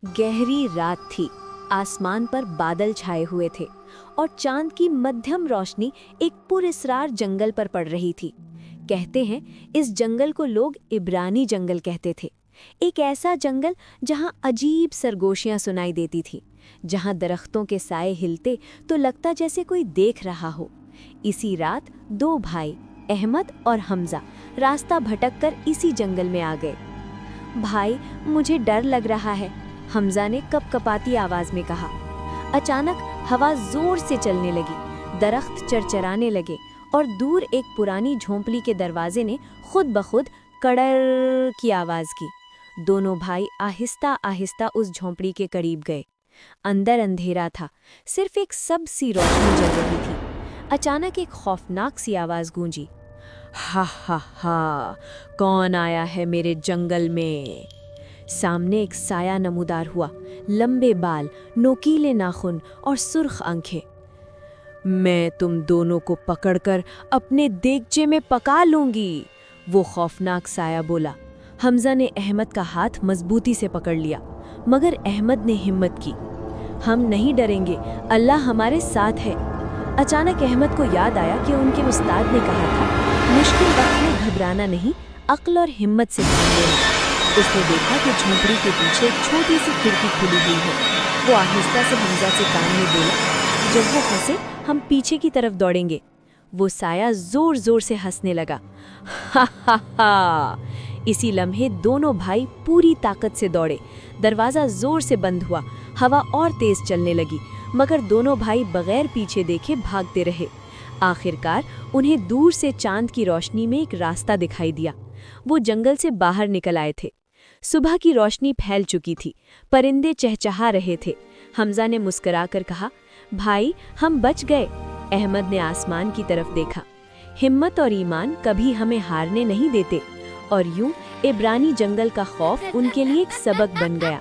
गहरी रात थी। आसमान पर बादल छाए हुए थे और चांद की मध्यम रोशनी एक पुरस्रार जंगल पर पड़ रही थी। कहते हैं इस जंगल को लोग इब्रानी जंगल कहते थे। एक ऐसा जंगल जहां अजीब सरगोशियां सुनाई देती थी, जहां दरख्तों के साए हिलते तो लगता जैसे कोई देख रहा हो। इसी रात दो भाई अहमद और हमजा रास्ता भटककर इसी जंगल में आ गए। भाई, मुझे डर लग रहा है, हमजा ने कपकपाती आवाज में कहा। अचानक हवा जोर से चलने लगी, दरख्त चरचराने लगे और दूर एक पुरानी झोंपड़ी के दरवाजे ने खुद ब खुद कड़र की आवाज की। दोनों भाई आहिस्ता आहिस्ता उस झोंपड़ी के करीब गए। अंदर अंधेरा था, सिर्फ एक सबसी रोशनी जल रही थी। अचानक एक खौफनाक सी आवाज गूंजी, हा हा हा, कौन आया है मेरे जंगल में? सामने एक साया नमूदार हुआ, लंबे बाल, नोकीले नाखून और सुर्ख आंखें। मैं तुम दोनों को पकड़कर अपने देगचे में पका लूंगी, वो खौफनाक साया बोला। हमजा ने अहमद का हाथ मजबूती से पकड़ लिया, मगर अहमद ने हिम्मत की। हम नहीं डरेंगे, अल्लाह हमारे साथ है। अचानक अहमद को याद आया कि उनके उस्ताद ने कहा था, मुश्किल वक्त में घबराना नहीं, अक्ल और हिम्मत से काम लेना। उसने देखा कि झोंपड़ी के पीछे एक छोटी सी खिड़की खुली हुई है। वो आहिस्ता से हमजा से कान में बोला, जब वो हंसे हम पीछे की तरफ दौड़ेंगे। वो साया जोर जोर से हंसने लगा, हा हा हा। इसी लम्हे दोनों भाई पूरी ताकत से दौड़े। दरवाजा जोर से बंद हुआ, हवा और तेज चलने लगी, मगर दोनों भाई बगैर पीछे देखे भागते रहे। आखिरकार उन्हें दूर से चांद की रोशनी में एक रास्ता दिखाई दिया। वो जंगल से बाहर निकल आए थे। सुबह की रोशनी फैल चुकी थी, परिंदे चहचहा रहे थे। हमजा ने मुस्कुराकर कहा, भाई हम बच गए। अहमद ने आसमान की तरफ देखा। हिम्मत और ईमान कभी हमें हारने नहीं देते। और यूं इब्रानी जंगल का खौफ उनके लिए एक सबक बन गया।